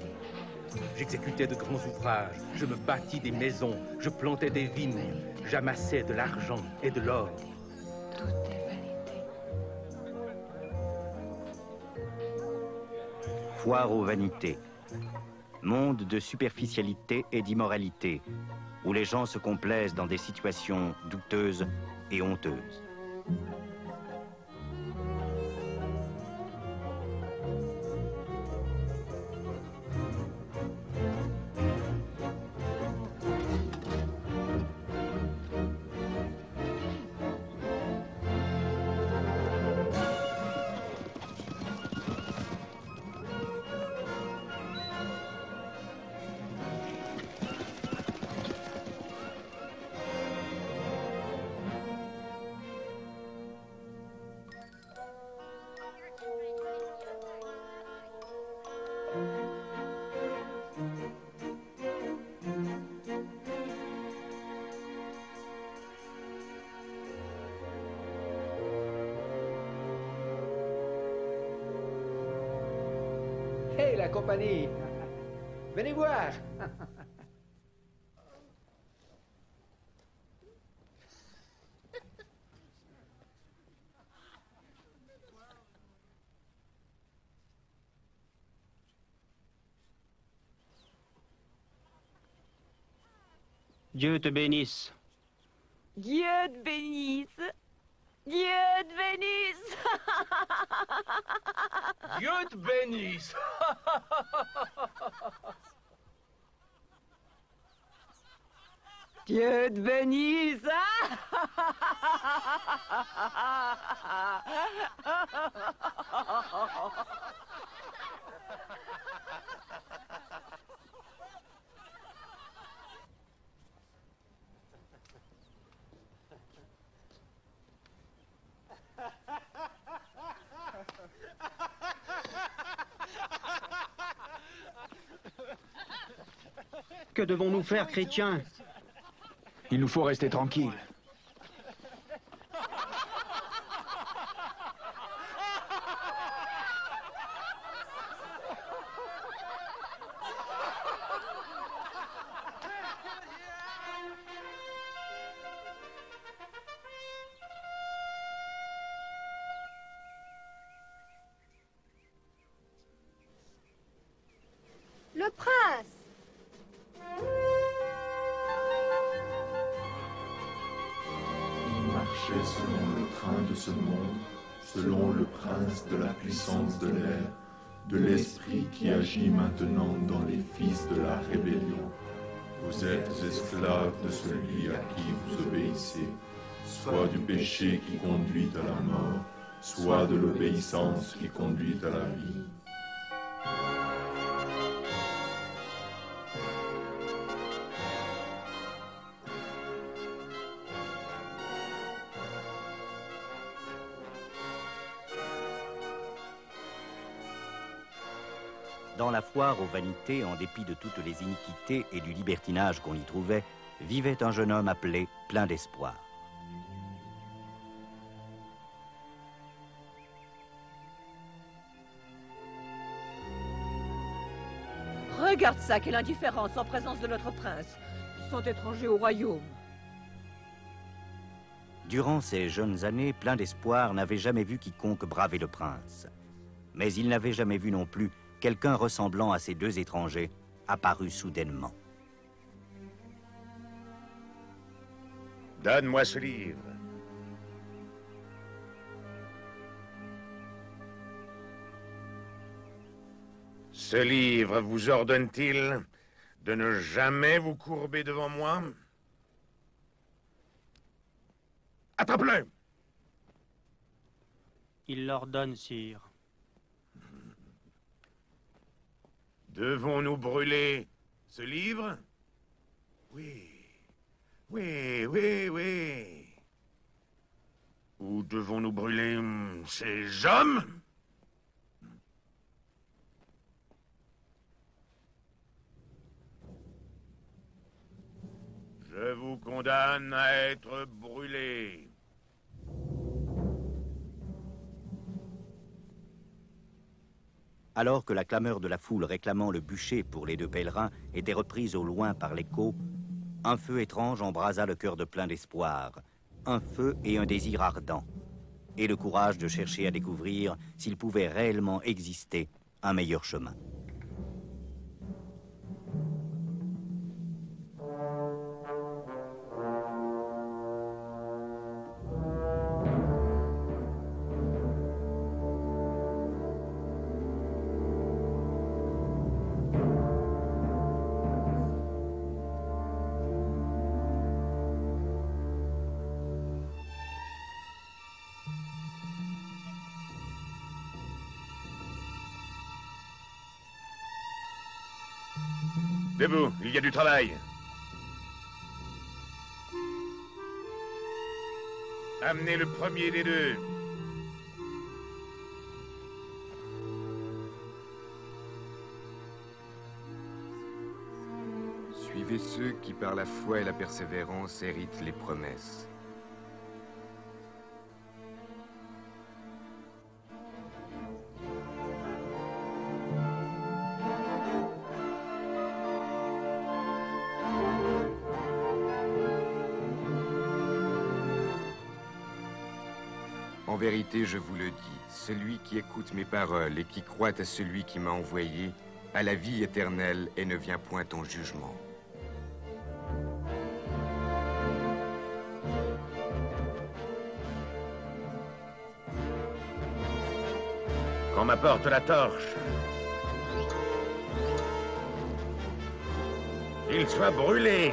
J'exécutais de grands ouvrages, je me bâtis des maisons, je plantais des vignes, j'amassais de l'argent et de l'or. Tout est vanité. Foire aux vanités. Monde de superficialité et d'immoralité, où les gens se complaisent dans des situations douteuses et honteuses. Hé, la compagnie! Venez voir! Dieu te bénisse. Dieu te bénisse. Dieu te bénisse. Dieu te bénisse. Dieu te bénisse. Que devons-nous faire, chrétiens? Il nous faut rester tranquilles. Le prince. Il marchait selon le train de ce monde, selon le prince de la puissance de l'air, de l'esprit qui agit maintenant dans les fils de la rébellion. Vous êtes esclaves de celui à qui vous obéissez, soit du péché qui conduit à la mort, soit de l'obéissance qui conduit à la vie. Dans la foire aux vanités, en dépit de toutes les iniquités et du libertinage qu'on y trouvait, vivait un jeune homme appelé plein d'espoir. Regarde ça, quelle indifférence en présence de notre prince. Ils sont étrangers au royaume. Durant ces jeunes années, plein d'espoir n'avait jamais vu quiconque braver le prince. Mais il n'avait jamais vu non plus quelqu'un ressemblant à ces deux étrangers apparus soudainement. Donne-moi ce livre. Ce livre vous ordonne-t-il de ne jamais vous courber devant moi? Attrape-le! Il l'ordonne, sire. Devons-nous brûler ce livre? Oui. Oui, oui, oui. Ou devons-nous brûler ces hommes? Je vous condamne à être brûlés. Alors que la clameur de la foule réclamant le bûcher pour les deux pèlerins était reprise au loin par l'écho, un feu étrange embrasa le cœur de plein d'espoir, un feu et un désir ardent, et le courage de chercher à découvrir s'il pouvait réellement exister un meilleur chemin. Debout, il y a du travail. Amenez le premier des deux. Suivez ceux qui, par la foi et la persévérance, héritent les promesses. En vérité, je vous le dis, celui qui écoute mes paroles et qui croit à celui qui m'a envoyé a la vie éternelle et ne vient point en jugement. Qu'on m'apporte la torche. Il soit brûlé.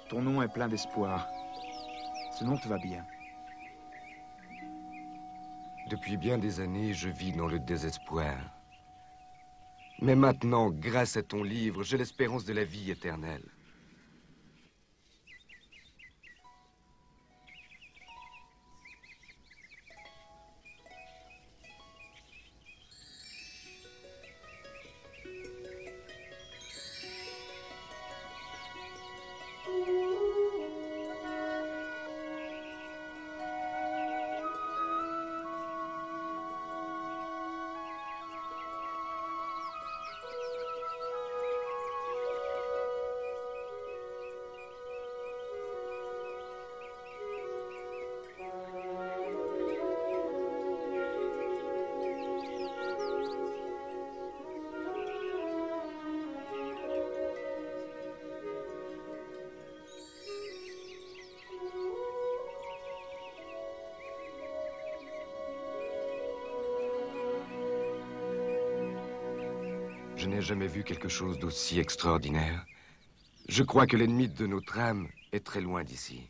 Ton nom est plein d'espoir. Ce nom te va bien. Depuis bien des années, je vis dans le désespoir. Mais maintenant, grâce à ton livre, j'ai l'espérance de la vie éternelle. Je n'ai jamais vu quelque chose d'aussi extraordinaire. Je crois que l'ennemi de notre âme est très loin d'ici.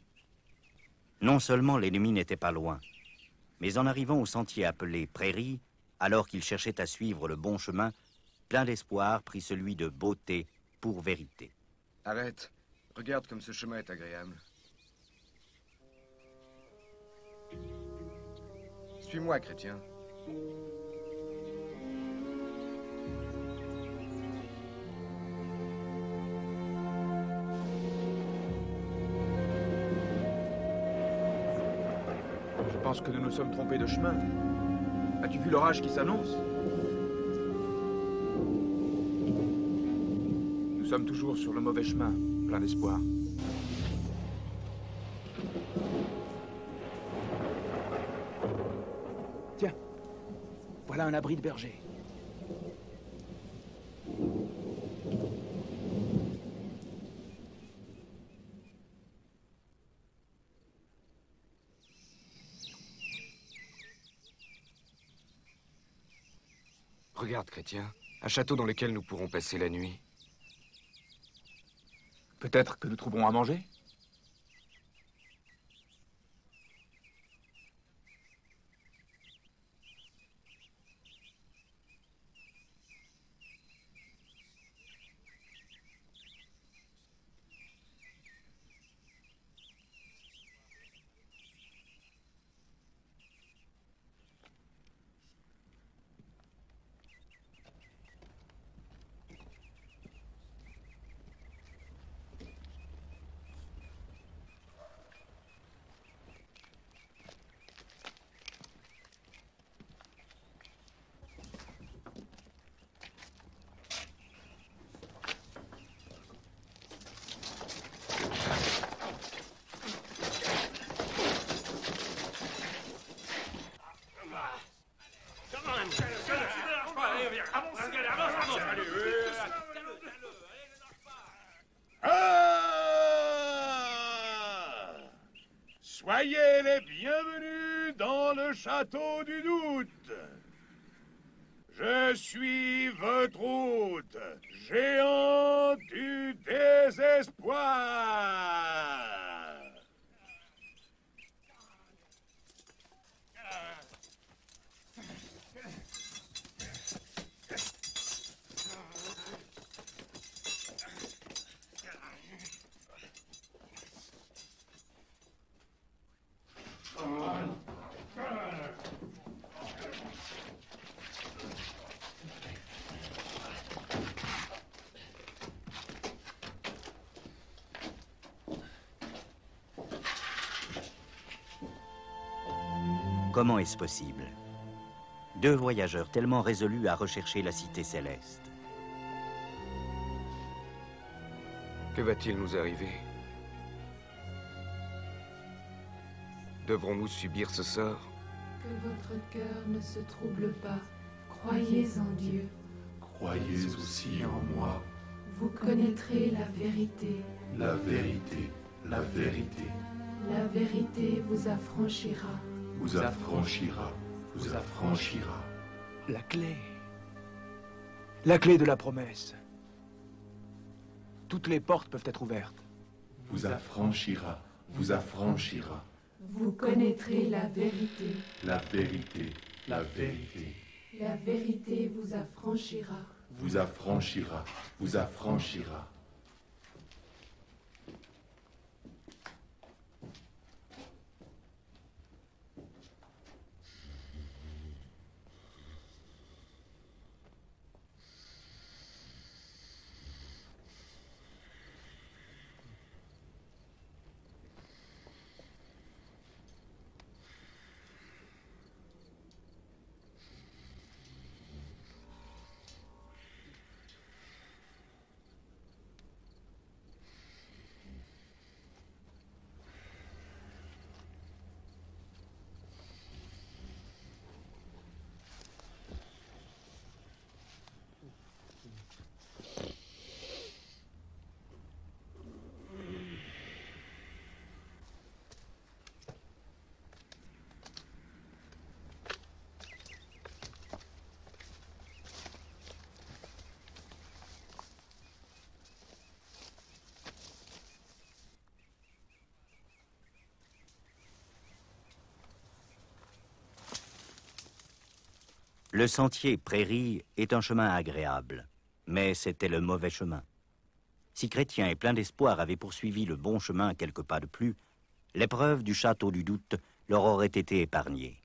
Non seulement l'ennemi n'était pas loin, mais en arrivant au sentier appelé Prairie, alors qu'il cherchait à suivre le bon chemin, plein d'espoir prit celui de beauté pour vérité. Arrête. Regarde comme ce chemin est agréable. Suis-moi, chrétien. Je pense que nous nous sommes trompés de chemin. As-tu vu l'orage qui s'annonce? Nous sommes toujours sur le mauvais chemin, plein d'espoir. Tiens, voilà un abri de berger. Regarde, chrétien, un château dans lequel nous pourrons passer la nuit. Peut-être que nous trouverons à manger? les bienvenus dans le château du doute. Je suis votre hôte, géant du désespoir. Comment est-ce possible? Deux voyageurs tellement résolus à rechercher la cité céleste. Que va-t-il nous arriver? Devrons-nous subir ce sort? Que votre cœur ne se trouble pas. Croyez en Dieu. Croyez aussi en moi. Vous connaîtrez la vérité. La vérité, la vérité. La vérité vous affranchira. Vous affranchira, vous affranchira. La clé. La clé de la promesse. Toutes les portes peuvent être ouvertes. Vous affranchira, vous affranchira. Vous connaîtrez la vérité. La vérité, la vérité. La vérité vous affranchira. Vous affranchira, vous affranchira. Le sentier prairie est un chemin agréable, mais c'était le mauvais chemin. Si Chrétien et plein d'espoir avaient poursuivi le bon chemin quelques pas de plus, l'épreuve du château du doute leur aurait été épargnée.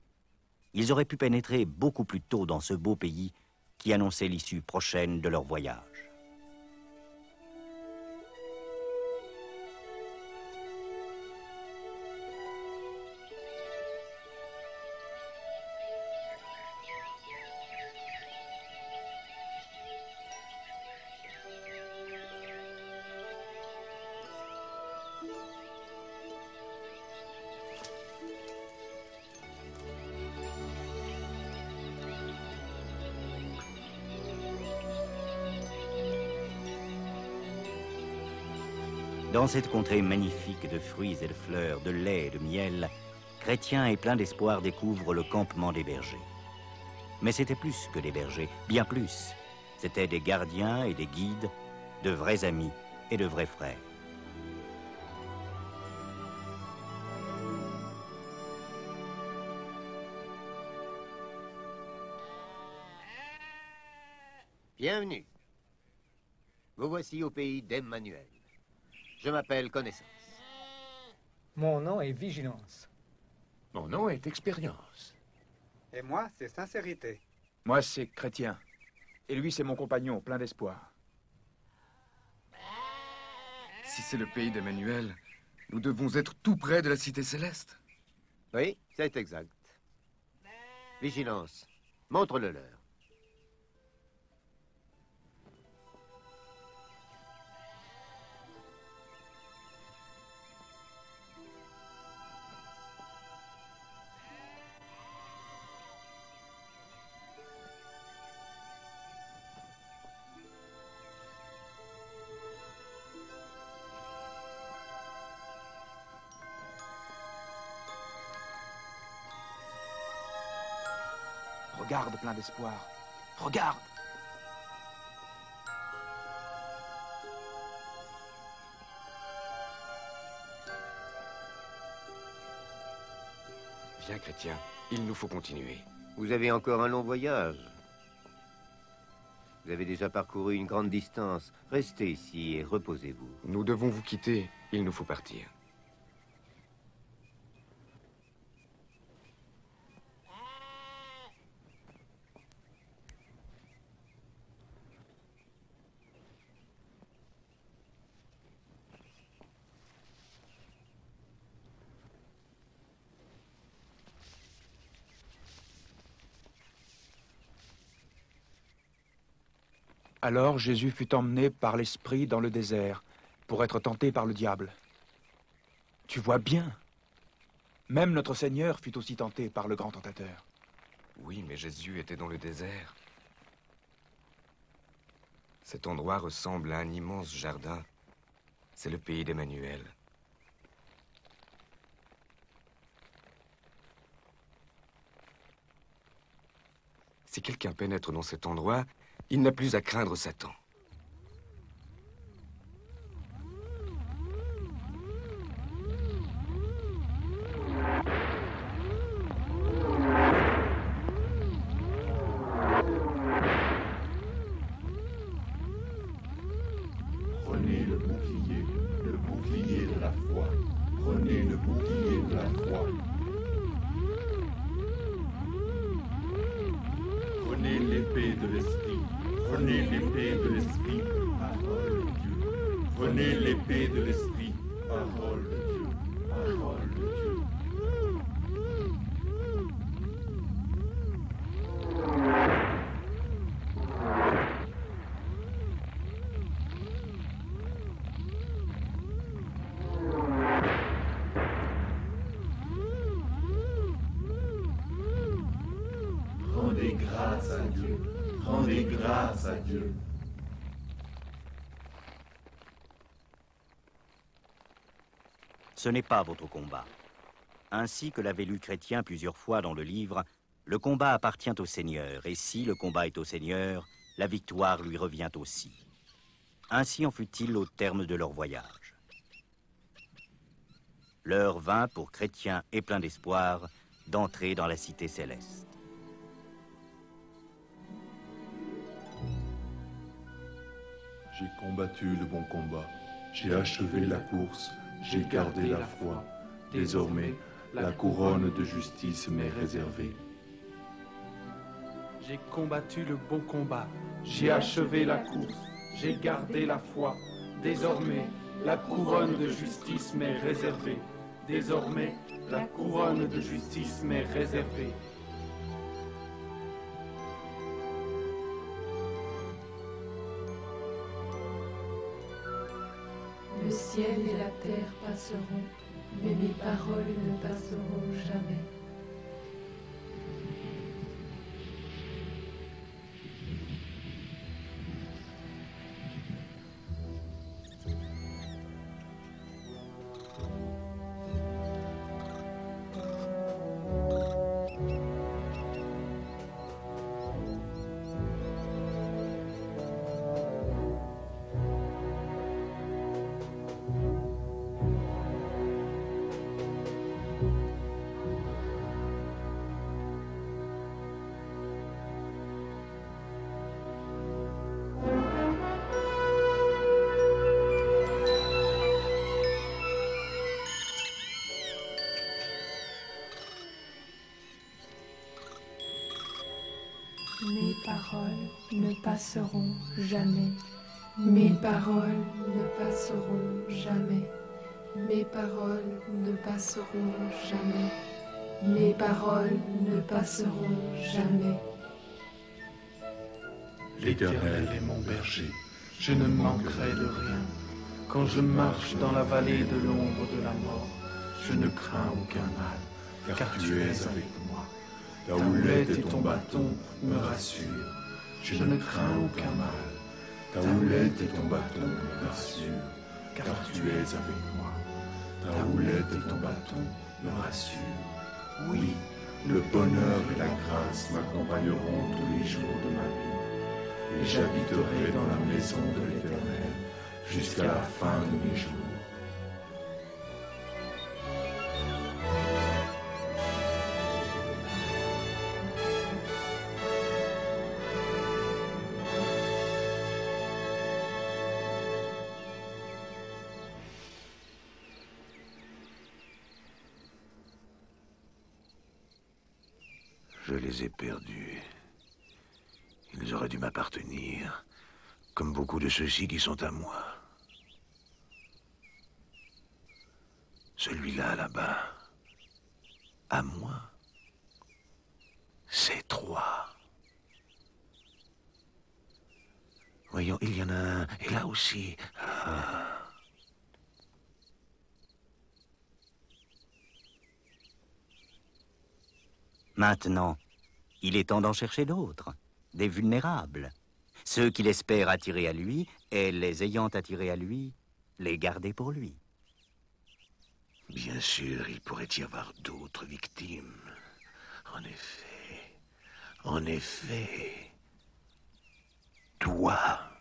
Ils auraient pu pénétrer beaucoup plus tôt dans ce beau pays qui annonçait l'issue prochaine de leur voyage. Dans cette contrée magnifique de fruits et de fleurs, de lait et de miel, Chrétien et plein d'espoir découvrent le campement des bergers. Mais c'était plus que des bergers, bien plus. C'étaient des gardiens et des guides, de vrais amis et de vrais frères. Bienvenue. Vous voici au pays d'Emmanuel. Je m'appelle Connaissance. Mon nom est Vigilance. Mon nom est Expérience. Et moi, c'est Sincérité. Moi, c'est Chrétien. Et lui, c'est mon compagnon, plein d'espoir. Si c'est le pays d'Emmanuel, nous devons être tout près de la cité céleste. Oui, c'est exact. Vigilance, montre-le leur. Regarde, plein d'espoir. Regarde! Viens, Chrétien, il nous faut continuer. Vous avez encore un long voyage. Vous avez déjà parcouru une grande distance. Restez ici et reposez-vous. Nous devons vous quitter, il nous faut partir. Alors Jésus fut emmené par l'Esprit dans le désert pour être tenté par le diable. Tu vois bien, même notre Seigneur fut aussi tenté par le grand tentateur. Oui, mais Jésus était dans le désert. Cet endroit ressemble à un immense jardin. C'est le pays d'Emmanuel. Si quelqu'un pénètre dans cet endroit, il n'a plus à craindre Satan. Prenez le bouclier de la foi. Prenez le bouclier de la foi. Prenez l'épée de l'esprit. Prenez l'épée de l'esprit, parole de Dieu. Prenez l'épée de l'esprit, parole de Dieu. Parole de Dieu. Rendez grâce à Dieu. Rendez grâce à Dieu. Ce n'est pas votre combat. Ainsi que l'avait lu Chrétien plusieurs fois dans le livre, le combat appartient au Seigneur, et si le combat est au Seigneur, la victoire lui revient aussi. Ainsi en fut-il au terme de leur voyage. L'heure vint pour Chrétien et plein d'espoir d'entrer dans la cité céleste. J'ai combattu le bon combat, j'ai achevé la course, j'ai gardé la foi. Désormais, la couronne de justice m'est réservée. J'ai combattu le bon combat, j'ai achevé la course, j'ai gardé la foi. Désormais, la couronne de justice m'est réservée. Désormais, la couronne de justice m'est réservée. Le ciel et la terre passeront, mais mes paroles ne passeront jamais. Mes paroles ne passeront jamais. Mes paroles ne passeront jamais. Mes paroles ne passeront jamais. Mes paroles ne passeront jamais. L'Éternel est mon berger, Je ne manquerai de rien. Quand je marche dans la vallée de l'ombre de la mort, je ne crains aucun mal, car tu es avec moi. Ta houlette et ton bâton me rassurent. Je ne crains aucun mal. Ta houlette et ton bâton me rassurent, car tu es avec moi. Ta houlette et ton bâton me rassurent. Oui, Le bonheur et la grâce m'accompagneront tous les jours de ma vie, et j'habiterai dans la maison de l'Éternel jusqu'à la fin de mes jours. Je les ai perdus. Ils auraient dû m'appartenir, comme beaucoup de ceux-ci qui sont à moi. Celui-là, là-bas, à moi, c'est 3. Voyons, il y en a un, et là aussi. Ah. Maintenant, il est temps d'en chercher d'autres, des vulnérables. Ceux qu'il espère attirer à lui, et les ayant attirés à lui, les garder pour lui. Bien sûr, il pourrait y avoir d'autres victimes. En effet, toi.